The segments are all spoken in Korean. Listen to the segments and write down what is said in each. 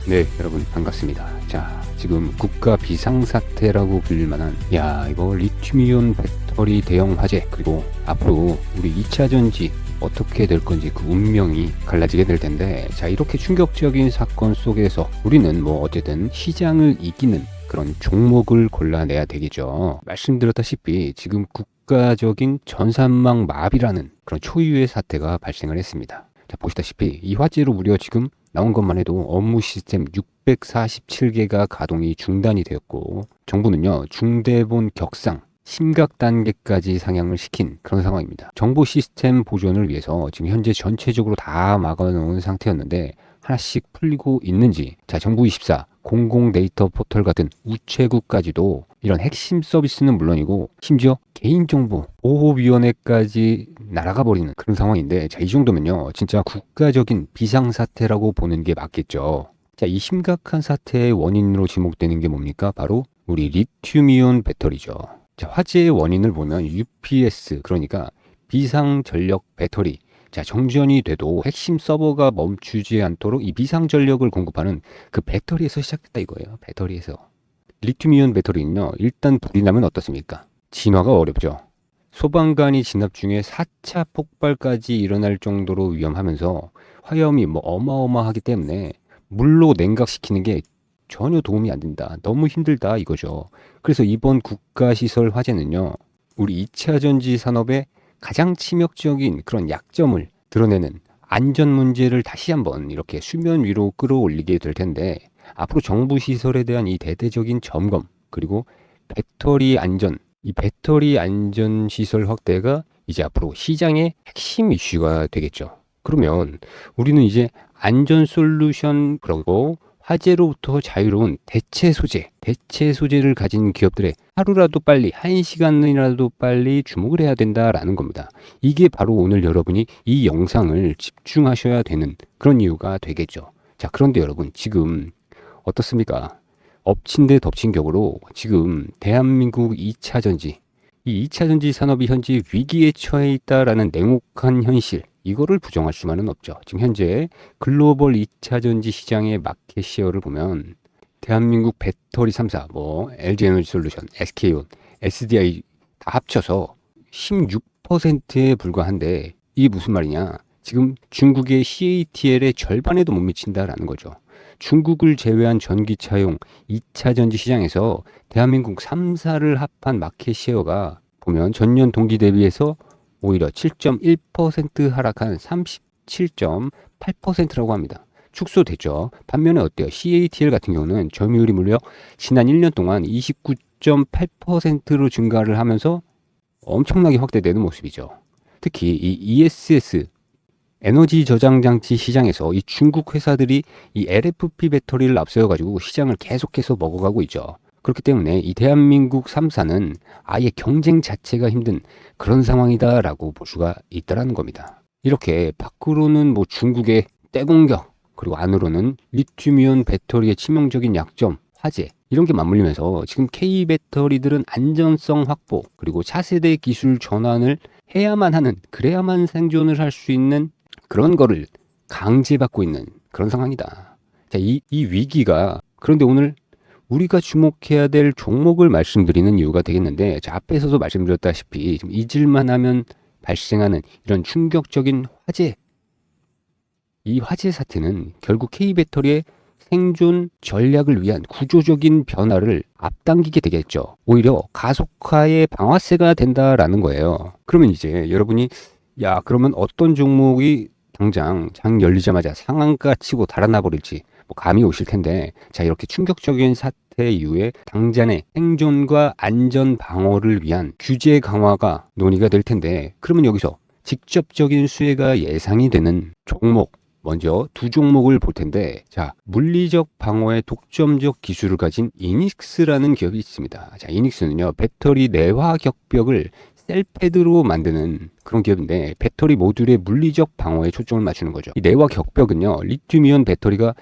네, 여러분 반갑습니다. 자, 지금 국가 비상사태라고 불릴 만한 이거 리튬이온 배터리 대형 화재, 그리고 앞으로 우리 2차 전지 어떻게 될 건지 그 운명이 갈라지게 될 텐데, 자, 이렇게 충격적인 사건 속에서 우리는 어쨌든 시장을 이기는 그런 종목을 골라내야 되겠죠. 말씀드렸다시피 지금 국가적인 전산망 마비라는 그런 초유의 사태가 발생을 했습니다. 자, 보시다시피 이 화재로 무려 지금 나온 것만 해도 업무 시스템 647개가 가동이 중단이 되었고, 정부는요 중대본 격상 심각 단계까지 상향을 시킨 그런 상황입니다. 정보 시스템 보존을 위해서 지금 현재 전체적으로 다 막아놓은 상태였는데 하나씩 풀리고 있는지, 자, 정부24 공공 데이터 포털 같은 우체국까지도 이런 핵심 서비스는 물론이고 심지어 개인정보 보호위원회까지 날아가 버리는 그런 상황인데, 자, 이 정도면요 진짜 국가적인 비상사태라고 보는 게 맞겠죠. 자, 이 심각한 사태의 원인으로 지목되는 게 뭡니까? 바로 우리 리튬이온 배터리죠. 자, 화재의 원인을 보면 UPS, 그러니까 비상전력 배터리, 자, 정전이 돼도 핵심 서버가 멈추지 않도록 이 비상전력을 공급하는 그 배터리에서 시작했다 이거예요. 배터리에서. 리튬이온 배터리는요, 일단 불이 나면 어떻습니까? 진화가 어렵죠. 소방관이 진압 중에 4차 폭발까지 일어날 정도로 위험하면서 화염이 어마어마하기 때문에 물로 냉각시키는 게 전혀 도움이 안 된다. 너무 힘들다 이거죠. 그래서 이번 국가시설 화재는요, 우리 2차 전지 산업의 가장 치명적인 그런 약점을 드러내는 안전 문제를 다시 한번 이렇게 수면 위로 끌어올리게 될 텐데, 앞으로 정부 시설에 대한 이 대대적인 점검, 그리고 배터리 안전, 이 배터리 안전 시설 확대가 이제 앞으로 시장의 핵심 이슈가 되겠죠. 그러면 우리는 이제 안전 솔루션, 그리고 화재로부터 자유로운 대체 소재를 가진 기업들의 하루라도 빨리, 1시간이라도 빨리 주목을 해야 된다라는 겁니다. 이게 바로 오늘 여러분이 이 영상을 집중하셔야 되는 그런 이유가 되겠죠. 자, 그런데 여러분 지금 어떻습니까? 엎친 데 덮친 격으로 지금 대한민국 2차 전지, 이 2차 전지 산업이 현재 위기에 처해 있다라는 냉혹한 현실, 이거를 부정할 수만은 없죠. 지금 현재 글로벌 2차 전지 시장의 마켓 시어를 보면 대한민국 배터리 3사, LG에너지솔루션, SK온, SDI 다 합쳐서 16%에 불과한데, 이게 무슨 말이냐? 지금 중국의 CATL의 절반에도 못 미친다라는 거죠. 중국을 제외한 전기차용 2차 전지 시장에서 대한민국 3사를 합한 마켓 시어가 보면 전년 동기 대비해서 오히려 7.1% 하락한 37.8%라고 합니다. 축소됐죠. 반면에 어때요? CATL 같은 경우는 점유율이 무려 지난 1년 동안 29.8%로 증가를 하면서 엄청나게 확대되는 모습이죠. 특히 이 ESS 에너지 저장 장치 시장에서 이 중국 회사들이 이 LFP 배터리를 앞세워 가지고 시장을 계속해서 먹어가고 있죠. 그렇기 때문에 이 대한민국 3사는 아예 경쟁 자체가 힘든 그런 상황이다라고 볼 수가 있다라는 겁니다. 이렇게 밖으로는 중국의 떼공격, 그리고 안으로는 리튬이온 배터리의 치명적인 약점, 화재, 이런 게 맞물리면서 지금 K 배터리들은 안전성 확보, 그리고 차세대 기술 전환을 해야만 하는, 그래야만 생존을 할 수 있는 그런 거를 강제받고 있는 그런 상황이다. 자, 이 위기가, 그런데 오늘 우리가 주목해야 될 종목을 말씀드리는 이유가 되겠는데, 자, 앞에서도 말씀드렸다시피 좀 잊을만 하면 발생하는 이런 충격적인 화재, 이 화재 사태는 결국 K배터리의 생존 전략을 위한 구조적인 변화를 앞당기게 되겠죠. 오히려 가속화의 방아쇠가 된다라는 거예요. 그러면 이제 여러분이 그러면 어떤 종목이 당장 장 열리자마자 상한가 치고 달아나 버릴지 감이 오실 텐데, 자, 이렇게 충격적인 사태 이후에 당장의 생존과 안전 방어를 위한 규제 강화가 논의가 될 텐데, 그러면 여기서 직접적인 수혜가 예상이 되는 종목, 먼저 두 종목을 볼 텐데, 자, 물리적 방어의 독점적 기술을 가진 이닉스라는 기업이 있습니다. 자, 이닉스는요, 배터리 내화 격벽을 셀패드로 만드는 그런 기업인데, 배터리 모듈의 물리적 방어에 초점을 맞추는 거죠. 이 내화 격벽은요, 리튬이온 배터리가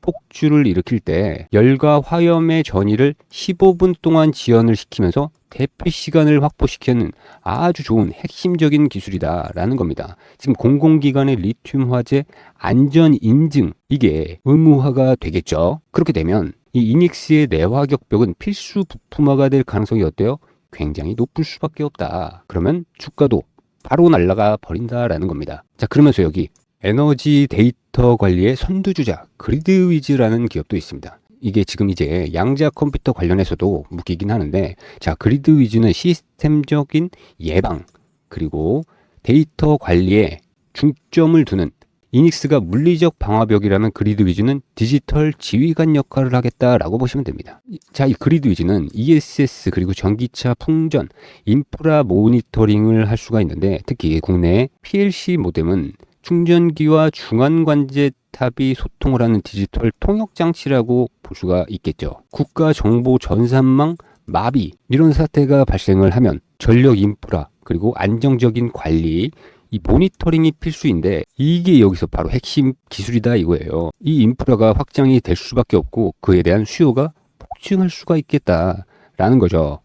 폭주를 일으킬 때 열과 화염의 전이를 15분 동안 지연을 시키면서 대피 시간을 확보시키는 아주 좋은 핵심적인 기술이다라는 겁니다. 지금 공공기관의 리튬 화재 안전 인증, 이게 의무화가 되겠죠. 그렇게 되면 이 이닉스의 내화격벽은 필수 부품화가 될 가능성이 어때요? 굉장히 높을 수밖에 없다. 그러면 주가도 바로 날아가 버린다라는 겁니다. 자, 그러면서 여기 에너지 데이터 관리의 선두주자 그리드위즈라는 기업도 있습니다. 이게 지금 이제 양자 컴퓨터 관련해서도 묶이긴 하는데, 자, 그리드위즈는 시스템적인 예방 그리고 데이터 관리에 중점을 두는, 이닉스가 물리적 방화벽이라면 그리드위즈는 디지털 지휘관 역할을 하겠다라고 보시면 됩니다. 자, 이 그리드위즈는 ESS 그리고 전기차 풍전, 인프라 모니터링을 할 수가 있는데, 특히 국내 PLC 모뎀은 충전기와 중앙관제탑이 소통을 하는 디지털 통역 장치라고 볼 수가 있겠죠. 국가 정보 전산망 마비, 이런 사태가 발생을 하면 전력 인프라 그리고 안정적인 관리, 이 모니터링이 필수인데, 이게 여기서 바로 핵심 기술이다 이거예요. 이 인프라가 확장이 될 수밖에 없고 그에 대한 수요가 폭증할 수가 있겠다라는 거죠.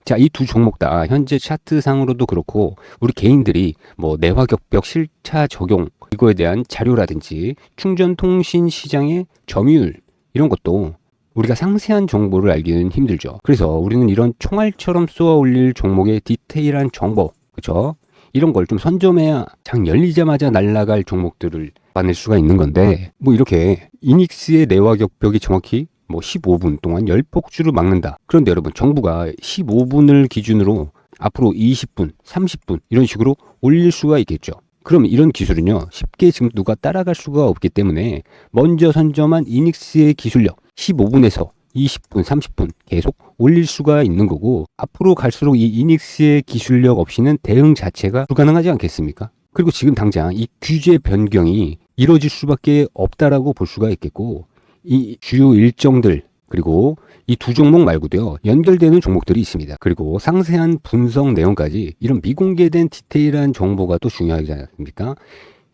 자, 이 두 종목 다 현재 차트상으로도 그렇고 우리 개인들이 뭐 내화격벽 실차 적용, 이거에 대한 자료라든지 충전 통신 시장의 점유율, 이런 것도 우리가 상세한 정보를 알기는 힘들죠. 그래서 우리는 이런 총알처럼 쏘아 올릴 종목의 디테일한 정보, 그렇죠? 이런 걸 좀 선점해야 장 열리자마자 날아갈 종목들을 받을 수가 있는 건데, 뭐 이렇게 이닉스의 내화격벽이 정확히 뭐 15분 동안 열폭주를 막는다. 그런데 여러분, 정부가 15분을 기준으로 앞으로 20분, 30분 이런 식으로 올릴 수가 있겠죠. 그럼 이런 기술은요, 쉽게 지금 누가 따라갈 수가 없기 때문에 먼저 선점한 이닉스의 기술력 15분에서 20분, 30분 계속 올릴 수가 있는 거고, 앞으로 갈수록 이 이닉스의 기술력 없이는 대응 자체가 불가능하지 않겠습니까? 그리고 지금 당장 이 규제 변경이 이뤄질 수밖에 없다라고 볼 수가 있겠고, 이 주요 일정들 그리고 이 두 종목 말고도요, 연결되는 종목들이 있습니다. 그리고 상세한 분석 내용까지, 이런 미공개된 디테일한 정보가 또 중요하지 않습니까?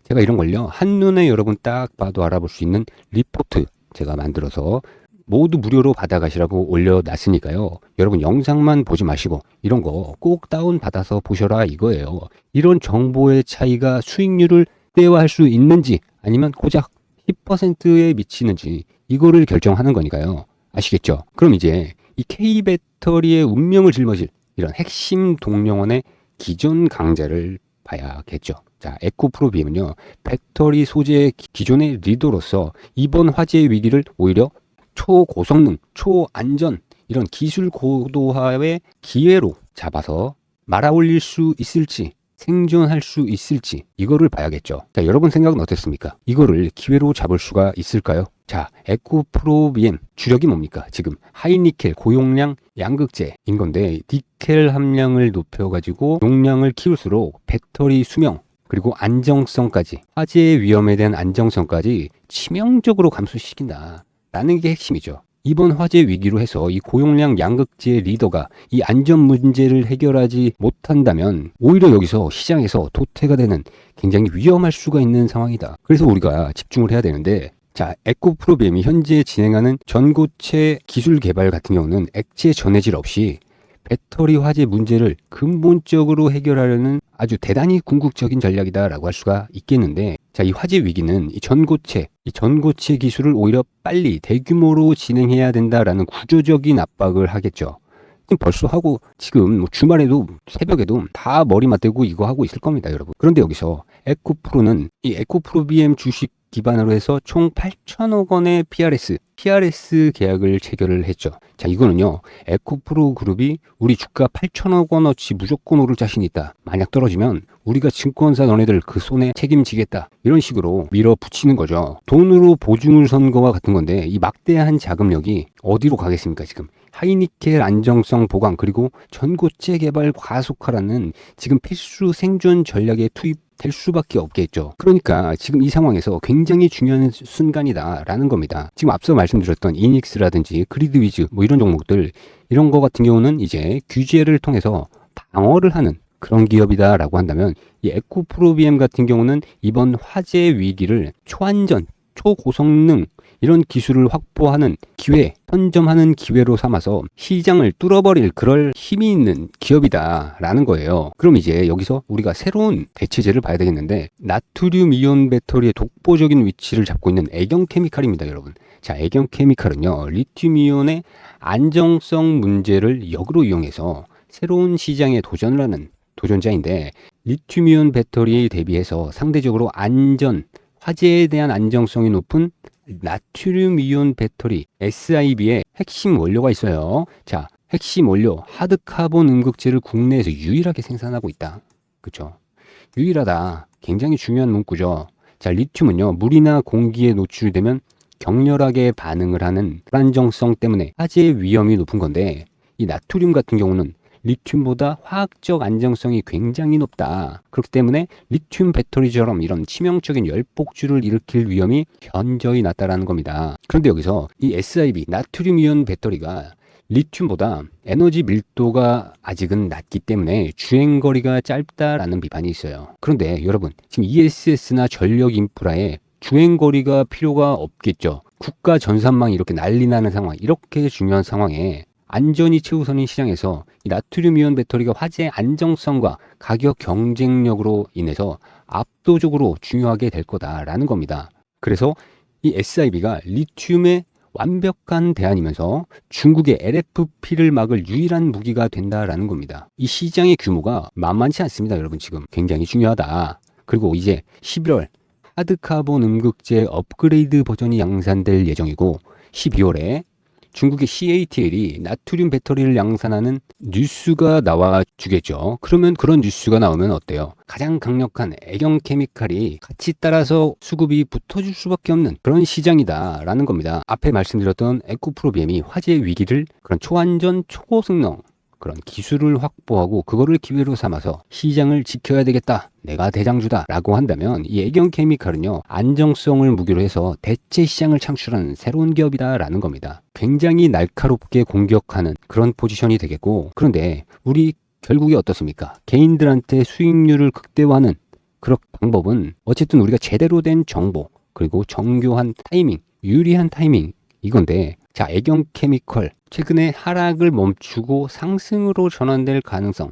제가 이런 걸요, 한눈에 여러분 딱 봐도 알아볼 수 있는 리포트 제가 만들어서 모두 무료로 받아가시라고 올려놨으니까요. 여러분 영상만 보지 마시고 이런 거 꼭 다운받아서 보셔라 이거예요. 이런 정보의 차이가 수익률을 극대화할 수 있는지 아니면 고작 10%에 미치는지, 이거를 결정하는 거니까요. 아시겠죠? 그럼 이제 이 K배터리의 운명을 짊어질 이런 핵심 동력원의 기존 강자를 봐야겠죠. 자, 에코프로비엠은요, 배터리 소재 기존의 리더로서 이번 화재 위기를 오히려 초고성능, 초안전, 이런 기술 고도화의 기회로 잡아서 말아올릴 수 있을지, 생존할 수 있을지, 이거를 봐야겠죠. 자, 여러분 생각은 어떻습니까? 이거를 기회로 잡을 수가 있을까요? 자, 에코프로비엠 주력이 뭡니까? 지금 하이니켈 고용량 양극재인 건데, 니켈 함량을 높여가지고 용량을 키울수록 배터리 수명 그리고 안정성까지, 화재의 위험에 대한 안정성까지 치명적으로 감소시킨다 라는 게 핵심이죠. 이번 화재 위기로 해서 이 고용량 양극재 리더가 이 안전 문제를 해결하지 못한다면 오히려 여기서 시장에서 도태가 되는 굉장히 위험할 수가 있는 상황이다. 그래서 우리가 집중을 해야 되는데, 자, 에코프로비엠이 현재 진행하는 전고체 기술 개발 같은 경우는 액체 전해질 없이 배터리 화재 문제를 근본적으로 해결하려는 아주 대단히 궁극적인 전략이다라고 할 수가 있겠는데, 자, 이 화재 위기는 이 전고체 기술을 오히려 빨리 대규모로 진행해야 된다라는 구조적인 압박을 하겠죠. 지금 벌써 하고, 지금 뭐 주말에도 새벽에도 다 머리 맞대고 이거 하고 있을 겁니다, 여러분. 그런데 여기서 에코프로는 이 에코프로비엠 주식 기반으로 해서 총 8천억 원의 PRS 계약을 체결을 했죠. 자, 이거는요, 에코프로 그룹이 우리 주가 8천억 원어치 무조건 오를 자신 있다, 만약 떨어지면 우리가 증권사 너네들 그 손에 책임지겠다, 이런 식으로 밀어붙이는 거죠. 돈으로 보증을 선 거와 같은 건데, 이 막대한 자금력이 어디로 가겠습니까? 지금 하이니켈 안정성 보강 그리고 전고체 개발 가속화라는 지금 필수 생존 전략에 투입될 수밖에 없겠죠. 그러니까 지금 이 상황에서 굉장히 중요한 순간이다라는 겁니다. 지금 앞서 말씀드렸던 이닉스라든지 그리드위즈 뭐 이런 종목들, 이런 거 같은 경우는 이제 규제를 통해서 방어를 하는 그런 기업이다라고 한다면, 이 에코프로비엠 같은 경우는 이번 화재 위기를 초안전, 초고성능 이런 기술을 확보하는 기회, 선점하는 기회로 삼아서 시장을 뚫어버릴 그럴 힘이 있는 기업이다라는 거예요. 그럼 이제 여기서 우리가 새로운 대체제를 봐야 되겠는데, 나트륨 이온 배터리의 독보적인 위치를 잡고 있는 애경케미칼입니다, 여러분. 자, 애경케미칼은요, 리튬 이온의 안정성 문제를 역으로 이용해서 새로운 시장에 도전을 하는 도전자인데, 리튬 이온 배터리에 대비해서 상대적으로 화재에 대한 안정성이 높은 나트륨 이온 배터리 SIB의 핵심 원료가 있어요. 자, 핵심 원료 하드카본 음극재를 국내에서 유일하게 생산하고 있다. 그쵸? 유일하다. 굉장히 중요한 문구죠. 자, 리튬은요, 물이나 공기에 노출되면 격렬하게 반응을 하는 불안정성 때문에 화재 위험이 높은 건데, 이 나트륨 같은 경우는 리튬보다 화학적 안정성이 굉장히 높다. 그렇기 때문에 리튬 배터리처럼 이런 치명적인 열폭주를 일으킬 위험이 현저히 낮다라는 겁니다. 그런데 여기서 이 SIB, 나트륨 이온 배터리가 리튬보다 에너지 밀도가 아직은 낮기 때문에 주행거리가 짧다라는 비판이 있어요. 그런데 여러분, 지금 ESS나 전력 인프라에 주행거리가 필요가 없겠죠. 국가 전산망이 이렇게 난리 나는 상황, 이렇게 중요한 상황에 안전이 최우선인 시장에서 이 나트륨 이온 배터리가 화재 안정성과 가격 경쟁력으로 인해서 압도적으로 중요하게 될 거다라는 겁니다. 그래서 이 SIB가 리튬의 완벽한 대안이면서 중국의 LFP를 막을 유일한 무기가 된다라는 겁니다. 이 시장의 규모가 만만치 않습니다, 여러분. 지금 굉장히 중요하다. 그리고 이제 11월 하드카본 음극재 업그레이드 버전이 양산될 예정이고, 12월에 중국의 CATL이 나트륨 배터리를 양산하는 뉴스가 나와 주겠죠. 그러면 그런 뉴스가 나오면 어때요? 가장 강력한 애경케미칼이 같이 따라서 수급이 붙어줄 수밖에 없는 그런 시장이다라는 겁니다. 앞에 말씀드렸던 에코프로비엠이 화재 위기를 그런 초안전, 초고성능 그런 기술을 확보하고 그거를 기회로 삼아서 시장을 지켜야 되겠다, 내가 대장주다 라고 한다면, 이 애경케미칼은요, 안정성을 무기로 해서 대체 시장을 창출하는 새로운 기업이다 라는 겁니다. 굉장히 날카롭게 공격하는 그런 포지션이 되겠고, 그런데 우리 결국에 어떻습니까? 개인들한테 수익률을 극대화하는 그런 방법은 어쨌든 우리가 제대로 된 정보, 그리고 정교한 타이밍, 유리한 타이밍, 이건데, 자, 애경케미칼 최근에 하락을 멈추고 상승으로 전환될 가능성,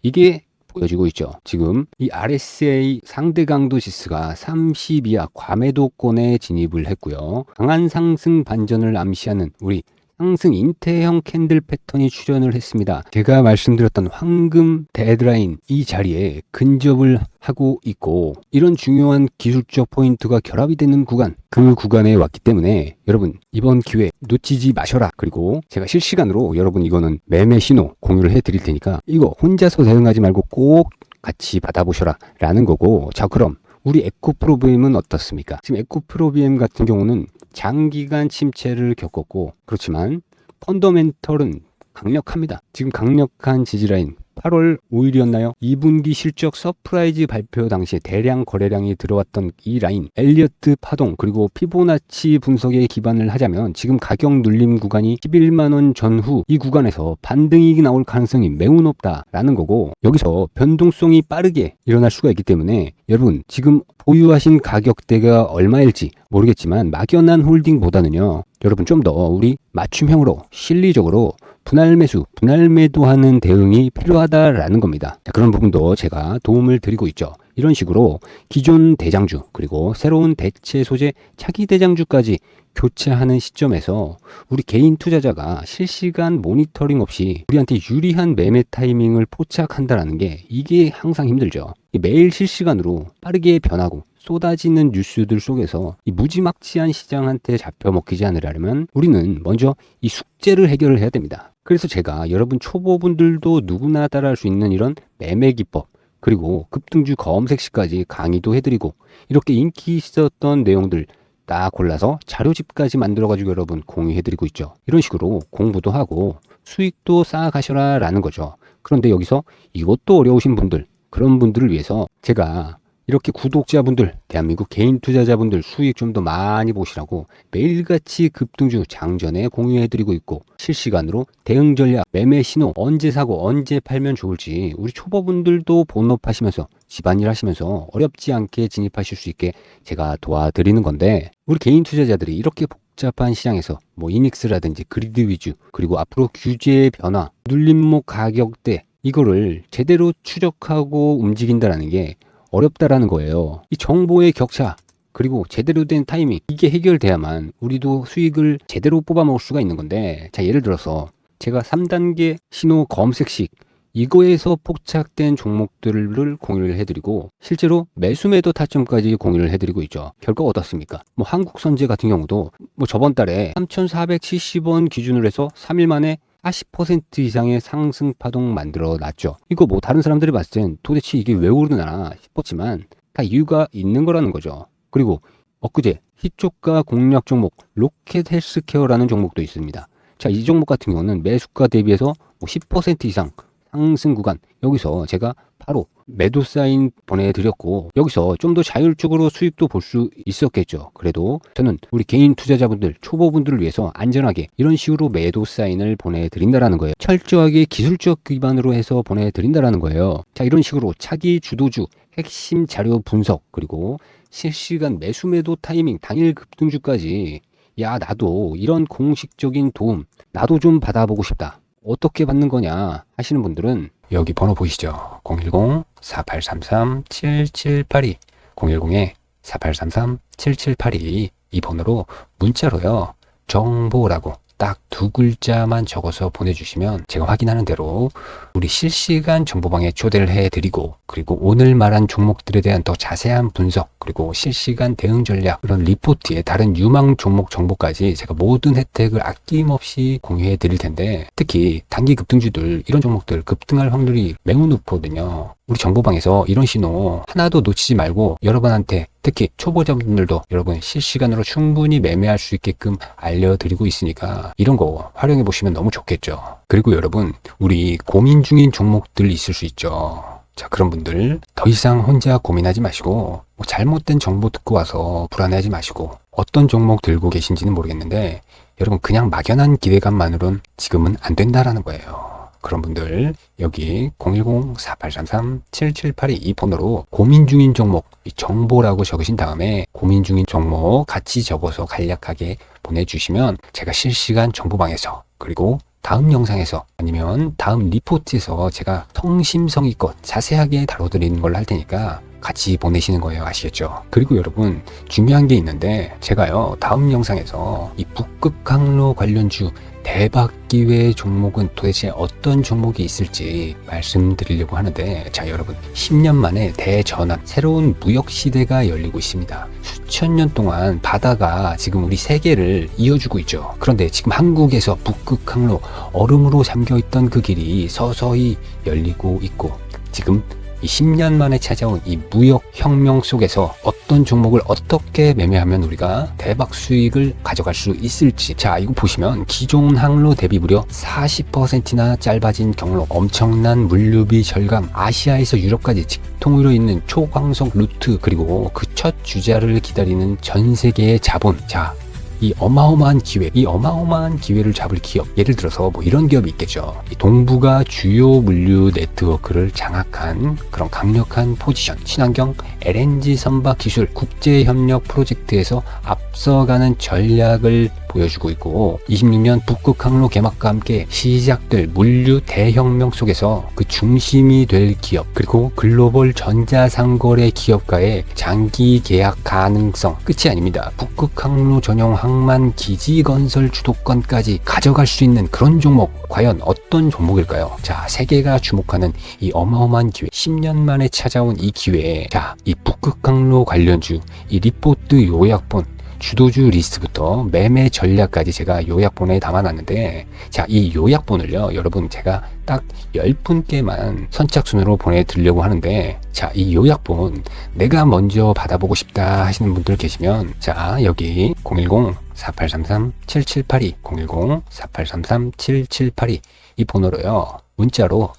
이게 보여지고 있죠. 지금 이 RSI 상대 강도 지수가 30 이하 과매도권에 진입을 했고요. 강한 상승 반전을 암시하는 우리 상승 인태형 캔들 패턴이 출현을 했습니다. 제가 말씀드렸던 황금 데드라인 이 자리에 근접을 하고 있고, 이런 중요한 기술적 포인트가 결합이 되는 구간, 그 구간에 왔기 때문에 여러분, 이번 기회 놓치지 마셔라. 그리고 제가 실시간으로 여러분 이거는 매매 신호 공유를 해드릴 테니까 이거 혼자서 대응하지 말고 꼭 같이 받아보셔라 라는 거고, 자, 그럼 우리 에코프로비엠은 어떻습니까? 지금 에코프로비엠 같은 경우는 장기간 침체를 겪었고, 그렇지만 펀더멘털은 강력합니다. 지금 강력한 지지라인 8월 5일이었나요? 2분기 실적 서프라이즈 발표 당시에 대량 거래량이 들어왔던 이 라인, 엘리어트 파동, 그리고 피보나치 분석에 기반을 하자면 지금 가격 눌림 구간이 11만원 전후 이 구간에서 반등이 나올 가능성이 매우 높다라는 거고, 여기서 변동성이 빠르게 일어날 수가 있기 때문에 여러분, 지금 보유하신 가격대가 얼마일지 모르겠지만 막연한 홀딩보다는요, 여러분 좀 더 우리 맞춤형으로 실리적으로 분할 매수, 분할 매도하는 대응이 필요하다라는 겁니다. 자, 그런 부분도 제가 도움을 드리고 있죠. 이런 식으로 기존 대장주, 그리고 새로운 대체 소재 차기 대장주까지 교체하는 시점에서 우리 개인 투자자가 실시간 모니터링 없이 우리한테 유리한 매매 타이밍을 포착한다라는 게, 이게 항상 힘들죠. 매일 실시간으로 빠르게 변하고 쏟아지는 뉴스들 속에서 이 무지막지한 시장한테 잡혀먹히지 않으려면 우리는 먼저 이 숙제를 해결을 해야 됩니다. 그래서 제가 여러분 초보분들도 누구나 따라할 수 있는 이런 매매 기법, 그리고 급등주 검색 시까지 강의도 해드리고, 이렇게 인기 있었던 내용들 딱 골라서 자료집까지 만들어가지고 여러분 공유해드리고 있죠. 이런 식으로 공부도 하고 수익도 쌓아가셔라 라는 거죠. 그런데 여기서 이것도 어려우신 분들, 그런 분들을 위해서 제가 이렇게 구독자분들, 대한민국 개인 투자자분들 수익 좀 더 많이 보시라고 매일같이 급등주 장전에 공유해드리고 있고, 실시간으로 대응 전략, 매매 신호, 언제 사고 언제 팔면 좋을지 우리 초보분들도 본업하시면서 집안일 하시면서 어렵지 않게 진입하실 수 있게 제가 도와드리는 건데, 우리 개인 투자자들이 이렇게 복잡한 시장에서 뭐 이닉스라든지 그리드 위주, 그리고 앞으로 규제의 변화, 눌림목 가격대, 이거를 제대로 추적하고 움직인다라는 게 어렵다라는 거예요. 이 정보의 격차, 그리고 제대로 된 타이밍, 이게 해결돼야만 우리도 수익을 제대로 뽑아먹을 수가 있는 건데, 자, 예를 들어서 제가 3단계 신호 검색식, 이거에서 포착된 종목들을 공유를 해드리고, 실제로 매수 매도 타점까지 공유를 해드리고 있죠. 결과 어떻습니까? 뭐 한국선제 같은 경우도 뭐 저번 달에 3,470원 기준으로 해서 3일 만에 40% 이상의 상승 파동 만들어 놨죠. 이거 뭐 다른 사람들이 봤을 땐 도대체 이게 왜 오르나 싶었지만 다 이유가 있는 거라는 거죠. 그리고 엊그제 희초가 공략 종목 로켓 헬스케어라는 종목도 있습니다. 자, 이 종목 같은 경우는 매수가 대비해서 뭐 10% 이상 상승 구간, 여기서 제가 바로 매도 사인 보내드렸고, 여기서 좀 더 자율적으로 수익도 볼 수 있었겠죠. 그래도 저는 우리 개인 투자자분들, 초보분들을 위해서 안전하게 이런 식으로 매도 사인을 보내드린다라는 거예요. 철저하게 기술적 기반으로 해서 보내드린다라는 거예요. 자, 이런 식으로 차기 주도주 핵심 자료 분석, 그리고 실시간 매수 매도 타이밍, 당일 급등주까지, 야, 나도 이런 공식적인 도움 나도 좀 받아보고 싶다, 어떻게 받는 거냐 하시는 분들은 여기 번호 보이시죠? 010-4833-7782, 010-4833-7782, 이 번호로 문자로요, 정보라고 딱 두 글자만 적어서 보내주시면 제가 확인하는 대로 우리 실시간 정보방에 초대를 해드리고, 그리고 오늘 말한 종목들에 대한 더 자세한 분석, 그리고 실시간 대응 전략, 그런 리포트에 다른 유망 종목 정보까지 제가 모든 혜택을 아낌없이 공유해 드릴 텐데, 특히 단기 급등주들, 이런 종목들 급등할 확률이 매우 높거든요. 우리 정보방에서 이런 신호 하나도 놓치지 말고 여러분한테, 특히 초보자분들도 여러분 실시간으로 충분히 매매할 수 있게끔 알려드리고 있으니까 이런 거 활용해 보시면 너무 좋겠죠. 그리고 여러분, 우리 고민 중인 종목들 있을 수 있죠. 자, 그런 분들 더 이상 혼자 고민하지 마시고, 뭐 잘못된 정보 듣고 와서 불안해하지 마시고, 어떤 종목 들고 계신지는 모르겠는데 여러분 그냥 막연한 기대감만으로는 지금은 안 된다라는 거예요. 그런 분들 여기 010-4833-7782 이 번호로 고민 중인 종목, 이 정보라고 적으신 다음에 고민 중인 종목 같이 적어서 간략하게 보내주시면 제가 실시간 정보방에서, 그리고 다음 영상에서, 아니면 다음 리포트에서 제가 성심성의껏 자세하게 다뤄드리는 걸 할 테니까 같이 보내시는 거예요. 아시겠죠? 그리고 여러분 중요한 게 있는데, 제가요 다음 영상에서 이 북극항로 관련주 대박 기회 종목은 도대체 어떤 종목이 있을지 말씀드리려고 하는데, 자, 여러분 10년 만에 대전환, 새로운 무역 시대가 열리고 있습니다. 수천 년 동안 바다가 지금 우리 세계를 이어주고 있죠. 그런데 지금 한국에서 북극항로, 얼음으로 잠겨있던 그 길이 서서히 열리고 있고, 지금 이 10년 만에 찾아온 이 무역 혁명 속에서 어떤 종목을 어떻게 매매하면 우리가 대박 수익을 가져갈 수 있을지. 자, 이거 보시면 기존 항로 대비 무려 40%나 짧아진 경로, 엄청난 물류비 절감, 아시아에서 유럽까지 직통으로 있는 초광속 루트, 그리고 그 첫 주자를 기다리는 전 세계의 자본. 자, 이 어마어마한 기회, 이 어마어마한 기회를 잡을 기업, 예를 들어서 뭐 이런 기업이 있겠죠. 이 동부가 주요 물류 네트워크를 장악한 그런 강력한 포지션, 친환경 LNG 선박 기술 국제협력 프로젝트에서 앞서가는 전략을 보여주고 있고, 26년 북극항로 개막과 함께 시작될 물류 대혁명 속에서 그 중심이 될 기업, 그리고 글로벌 전자상거래 기업과의 장기 계약 가능성 끝이 아닙니다. 북극항로 전용 항만 기지 건설 주도권까지 가져갈 수 있는 그런 종목, 과연 어떤 종목일까요? 자, 세계가 주목하는 이 어마어마한 기회, 10년 만에 찾아온 이 기회에, 자, 이 북극항로 관련주, 이 리포트 요약본, 주도주 리스트부터 매매 전략까지 제가 요약본에 담아놨는데, 자, 이 요약본을요 여러분 제가 딱 10분께만 선착순으로 보내드리려고 하는데, 자, 이 요약본 내가 먼저 받아보고 싶다 하시는 분들 계시면, 자, 여기 010-4833-7782, 010-4833-7782 이 번호로요 문자로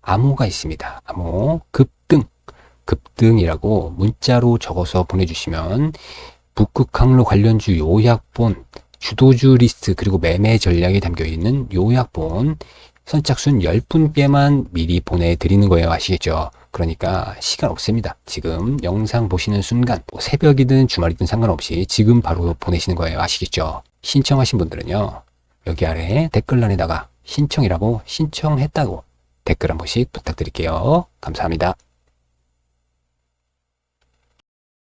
암호가 있습니다. 암호 급등, 급등이라고 문자로 적어서 보내주시면 북극 항로 관련주 요약본, 주도주 리스트 그리고 매매 전략이 담겨있는 요약본 선착순 10분께만 미리 보내드리는 거예요. 아시겠죠? 그러니까 시간 없습니다. 지금 영상 보시는 순간 뭐 새벽이든 주말이든 상관없이 지금 바로 보내시는 거예요. 아시겠죠? 신청하신 분들은요. 여기 아래 댓글란에다가 신청이라고 신청했다고 댓글 한 번씩 부탁드릴게요. 감사합니다.